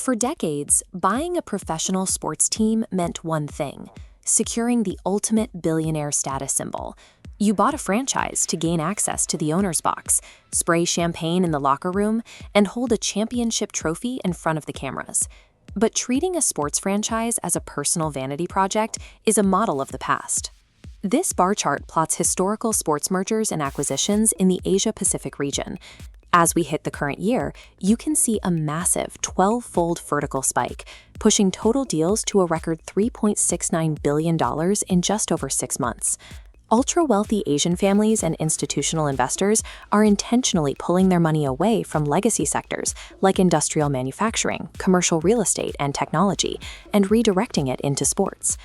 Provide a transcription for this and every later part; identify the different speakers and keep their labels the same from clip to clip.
Speaker 1: For decades, buying a professional sports team meant one thing: securing the ultimate billionaire status symbol. You bought a franchise to gain access to the owner's box, spray champagne in the locker room, and hold a championship trophy in front of the cameras. But treating a sports franchise as a personal vanity project is a model of the past. This bar chart plots historical sports mergers and acquisitions in the Asia-Pacific region. As we hit the current year, you can see a massive 12-fold vertical spike, pushing total deals to a record $3.69 billion in just over 6 months. Ultra-wealthy Asian families and institutional investors are intentionally pulling their money away from legacy sectors like industrial manufacturing, commercial real estate, and technology, and redirecting it into sports.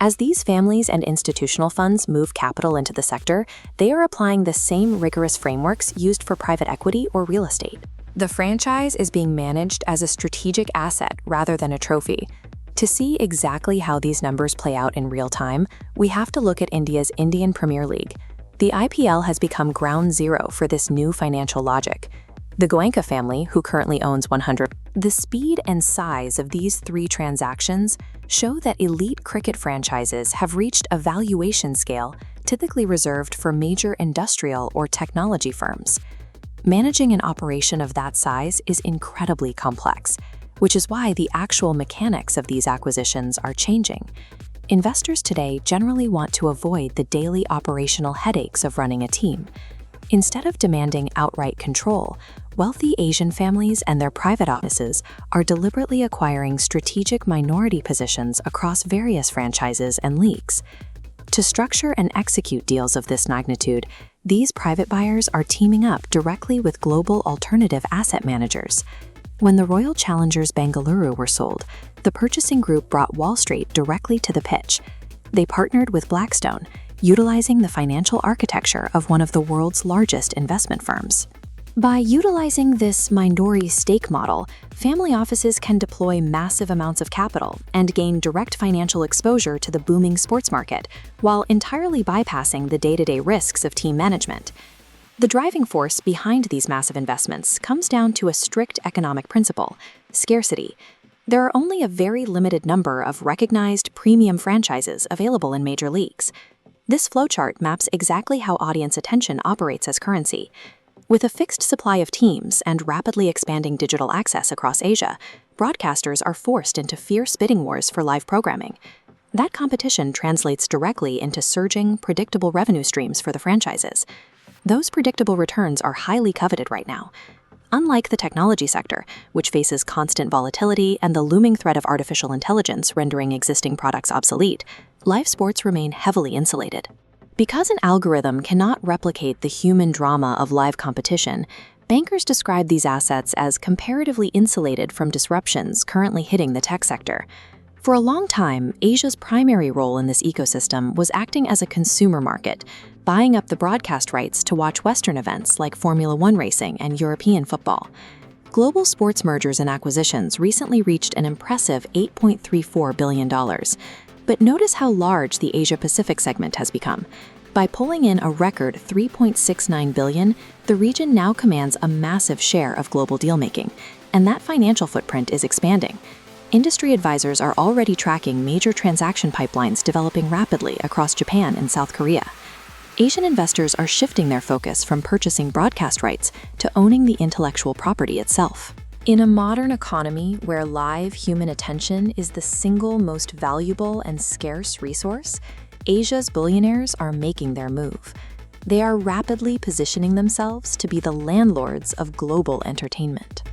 Speaker 1: As these families and institutional funds move capital into the sector, they are applying the same rigorous frameworks used for private equity or real estate. The franchise is being managed as a strategic asset rather than a trophy. To see exactly how these numbers play out in real time, we have to look at India's Indian Premier League. The IPL has become ground zero for this new financial logic. The Goenka family, who currently owns 100%. The speed and size of these 3 transactions show that elite cricket franchises have reached a valuation scale typically reserved for major industrial or technology firms. Managing an operation of that size is incredibly complex, which is why the actual mechanics of these acquisitions are changing. Investors today generally want to avoid the daily operational headaches of running a team. Instead of demanding outright control, wealthy Asian families and their private offices are deliberately acquiring strategic minority positions across various franchises and leagues. To structure and execute deals of this magnitude, these private buyers are teaming up directly with global alternative asset managers. When the Royal Challengers Bengaluru were sold, the purchasing group brought Wall Street directly to the pitch. They partnered with Blackstone, utilizing the financial architecture of one of the world's largest investment firms. By utilizing this minority stake model, family offices can deploy massive amounts of capital and gain direct financial exposure to the booming sports market, while entirely bypassing the day-to-day risks of team management. The driving force behind these massive investments comes down to a strict economic principle: scarcity. There are only a very limited number of recognized premium franchises available in major leagues. This flowchart maps exactly how audience attention operates as currency. With a fixed supply of teams and rapidly expanding digital access across Asia, broadcasters are forced into fierce bidding wars for live programming. That competition translates directly into surging, predictable revenue streams for the franchises. Those predictable returns are highly coveted right now. Unlike the technology sector, which faces constant volatility and the looming threat of artificial intelligence rendering existing products obsolete, live sports remain heavily insulated. Because an algorithm cannot replicate the human drama of live competition, bankers describe these assets as comparatively insulated from disruptions currently hitting the tech sector. For a long time, Asia's primary role in this ecosystem was acting as a consumer market, buying up the broadcast rights to watch Western events like Formula One racing and European football. Global sports mergers and acquisitions recently reached an impressive $8.34 billion. But notice how large the Asia-Pacific segment has become. By pulling in a record $3.69 billion, the region now commands a massive share of global dealmaking, and that financial footprint is expanding. Industry advisors are already tracking major transaction pipelines developing rapidly across Japan and South Korea. Asian investors are shifting their focus from purchasing broadcast rights to owning the intellectual property itself. In a modern economy where live human attention is the single most valuable and scarce resource, Asia's billionaires are making their move. They are rapidly positioning themselves to be the landlords of global entertainment.